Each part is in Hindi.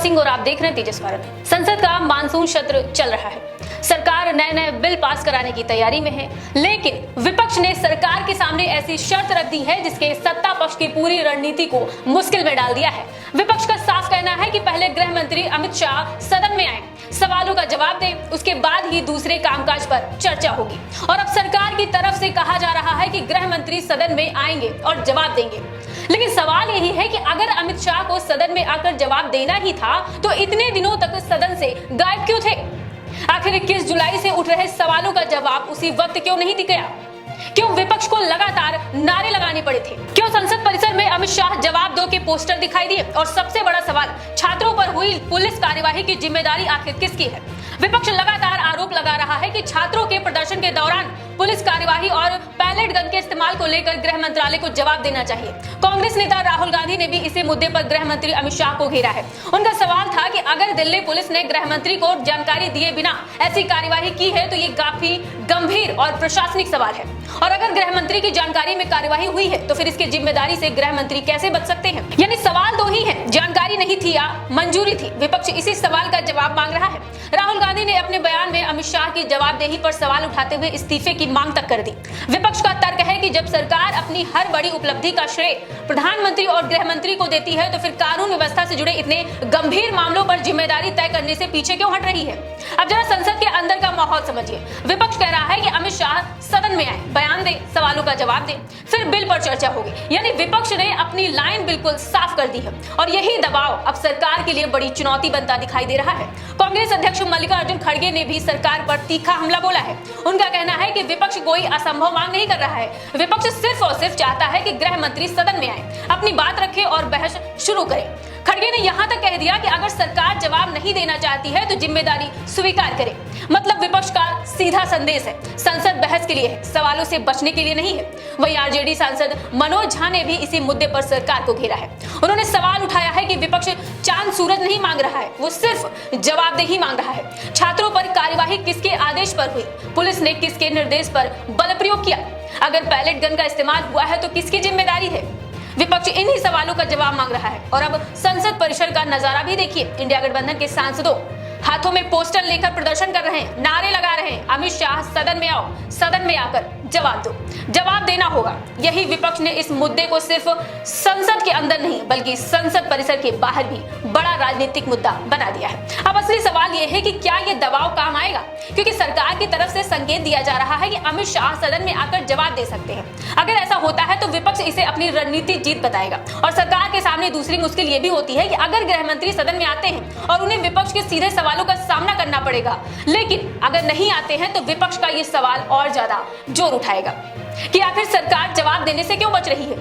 सिंह और आप देख रहे हैं तेजस भारत। संसद का मानसून सत्र चल रहा है। सरकार नए नए बिल पास कराने की तैयारी में है, लेकिन विपक्ष ने सरकार के सामने ऐसी शर्त रख दी है जिसके सत्ता पक्ष की पूरी रणनीति को मुश्किल में डाल दिया है। विपक्ष का साफ कहना है कि पहले गृह मंत्री अमित शाह सदन में आए, सवालों का जवाब दें, उसके बाद ही दूसरे कामकाज पर चर्चा होगी। और अब सरकार की तरफ से कहा जा रहा है कि गृह मंत्री सदन में आएंगे और जवाब देंगे। लेकिन सवाल यही है कि अगर अमित शाह को सदन में आकर जवाब देना ही था तो इतने दिनों तक सदन से गायब क्यों थे? आखिर 21 जुलाई से उठ रहे सवालों का जवाब उसी वक्त क्यों नहीं दिख गया? क्यों विपक्ष को लगातार नारे लगाने पड़े थे? क्यों संसद परिसर में अमित शाह जवाब दो के पोस्टर दिखाई दिए? और सबसे बड़ा सवाल, छात्रों पर हुई पुलिस कार्यवाही की जिम्मेदारी आखिर किसकी है? विपक्ष लगातार आरोप लगा रहा है कि छात्रों के प्रदर्शन के दौरान पुलिस कार्यवाही और पैलेट गन के इस्तेमाल को लेकर गृह मंत्रालय को जवाब देना चाहिए। कांग्रेस नेता राहुल गांधी ने भी इसी मुद्दे पर गृह मंत्री अमित शाह को घेरा है। उनका सवाल था कि अगर दिल्ली पुलिस ने गृह मंत्री को जानकारी दिए बिना ऐसी कार्यवाही की है तो ये काफी गंभीर और प्रशासनिक सवाल है। और अगर गृह मंत्री की जानकारी में कार्यवाही हुई है तो फिर इसकी जिम्मेदारी से गृह मंत्री कैसे बच सकते हैं? यानी सवाल दो ही है, जानकारी नहीं थी या मंजूरी थी। विपक्ष इसी सवाल का जवाब मांग रहा है। राहुल गांधी ने अपने बयान में अमित शाह की जवाबदेही पर सवाल उठाते हुए इस्तीफे की मांग तक कर दी। विपक्ष का तर्क है कि जब सरकार अपनी हर बड़ी उपलब्धि का श्रेय प्रधानमंत्री और गृह मंत्री को देती है तो फिर कानून व्यवस्था से जुड़े इतने गंभीर मामलों पर जिम्मेदारी तय करने से पीछे क्यों हट रही है? अब जरा संसद के अंदर का माहौल समझिए। विपक्ष कह रहा है कि अमित शाह सदन में आए, बयान दे, सवालों का जवाब दे, फिर बिल पर चर्चा होगी। यानी विपक्ष ने अपनी लाइन बिल्कुल साफ कर दी है और यही दबाव अब सरकार के लिए बड़ी चुनौती बनता दिखाई दे रहा है। कांग्रेस अध्यक्ष मल्लिकार्जुन खड़गे ने भी सरकार पर तीखा हमला बोला है। उनका कहना है कि विपक्ष कोई असंभव मांग नहीं कर रहा है। विपक्ष सिर्फ और सिर्फ चाहता है कि गृह मंत्री सदन में आए, अपनी बात रखे और बहस शुरू करे। खड़गे ने यहां तक कह दिया कि अगर सरकार जवाब नहीं देना चाहती है तो जिम्मेदारी स्वीकार करे। मतलब विपक्ष का सीधा संदेश है, संसद बहस के लिए है, सवालों से बचने के लिए नहीं है। वहीं आरजेडी सांसद मनोज झा ने भी इसी मुद्दे पर सरकार को घेरा है। उन्होंने सवाल उठाया है कि विपक्ष चांद सूरज नहीं मांग रहा है, वो सिर्फ जवाबदेही मांग रहा है। छात्रों पर कार्यवाही किसके आदेश पर हुई? पुलिस ने किसके निर्देश पर बल प्रयोग किया? अगर पैलेट गन का इस्तेमाल हुआ है तो किसकी जिम्मेदारी है? विपक्ष इन्हीं सवालों का जवाब मांग रहा है। और अब संसद परिसर का नजारा भी देखिए। इंडिया गठबंधन के सांसदों हाथों में पोस्टर लेकर प्रदर्शन कर रहे हैं, नारे लगा रहे हैं, अमित शाह सदन में आओ, सदन में आकर जवाब दो, जवाब देना होगा। यही विपक्ष ने इस मुद्दे को सिर्फ संसद के अंदर नहीं बल्कि संसद परिसर के बाहर भी बड़ा राजनीतिक मुद्दा बना दिया है। अब असली सवाल यह है कि क्या यह दबाव काम आएगा? क्योंकि सरकार की तरफ से संकेत दिया जा रहा है कि अमित शाह सदन में आकर जवाब दे सकते हैं। अगर ऐसा होता है तो विपक्ष इसे अपनी रणनीतिक जीत बताएगा। और सरकार के सामने दूसरी मुश्किल ये भी होती है कि अगर गृह मंत्री सदन में आते हैं और उन्हें विपक्ष के सीधे सवालों का सामना करना पड़ेगा, लेकिन अगर नहीं आते हैं तो विपक्ष का ये सवाल और ज्यादा जोर उठाएगा कि आखिर सरकार जवाब देने से क्यों बच रही है।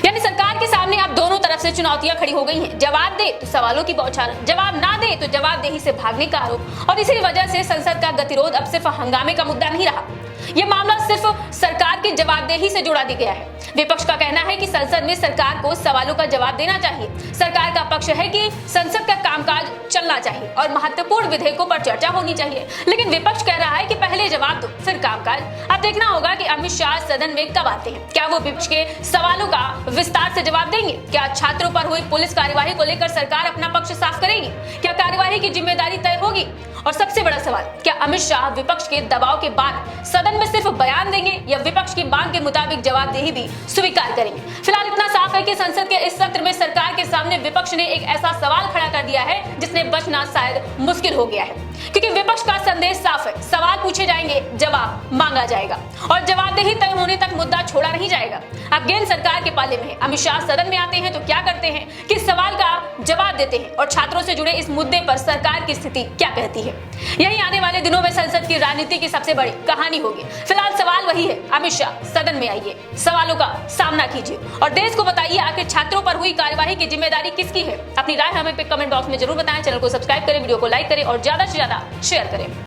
यानी सरकार के सामने अब दोनों तरफ से चुनौतियां खड़ी हो गई हैं। जवाब दे तो सवालों की बौछार, जवाब ना दे तो जवाबदेही से भागने का आरोप। और इसी वजह से संसद का गतिरोध अब सिर्फ हंगामे का मुद्दा नहीं रहा, यह मामला सिर्फ सरकार की जवाबदेही से जोड़ा दिया है। विपक्ष का कहना है कि संसद में सरकार को सवालों का जवाब देना चाहिए। सरकार का पक्ष है कि संसद का कामकाज चलना चाहिए और महत्वपूर्ण विधेयकों पर चर्चा होनी चाहिए। लेकिन विपक्ष कह रहा है कि पहले जवाब दो फिर कामकाज। अब देखना होगा कि अमित शाह सदन में कब आते हैं। क्या वो विपक्ष के सवालों का विस्तार से जवाब देंगे? क्या छात्रों पर हुई पुलिस कार्यवाही को लेकर सरकार अपना पक्ष साफ करेगी? क्या कार्यवाही की जिम्मेदारी तय होगी? और सबसे बड़ा सवाल, क्या अमित शाह विपक्ष के दबाव के बाद सदन में सिर्फ बयान देंगे या विपक्ष की मांग के मुताबिक जवाबदेही भी स्वीकार करेंगे? फिलहाल इतना साफ है कि संसद के इस सत्र में सरकार के सामने विपक्ष ने एक ऐसा सवाल खड़ा कर दिया है जिसने बचना शायद मुश्किल हो गया है। क्योंकि विपक्ष का संदेश साफ है, सवाल पूछे जाएंगे, जवाब मांगा जाएगा और जवाबदेही तय होने तक मुद्दा छोड़ा नहीं जाएगा। अब गेंद सरकार के पाले में है। अमित शाह सदन में आते हैं तो क्या करते हैं, किस सवाल का जवाब देते हैं और छात्रों से जुड़े इस मुद्दे पर सरकार की स्थिति क्या कहती है? यही आने वाले दिनों में संसद की राजनीति की सबसे बड़ी कहानी होगी। फिलहाल सवाल वही है, अमित शाह सदन में आइए, सवालों का सामना कीजिए और देश को बताइए आखिर छात्रों पर हुई कार्यवाही की जिम्मेदारी किसकी है। अपनी राय हमें कमेंट बॉक्स में जरूर बताएं। चैनल को सब्सक्राइब करें, वीडियो को लाइक करें और ज्यादा से ज्यादा शेयर करें।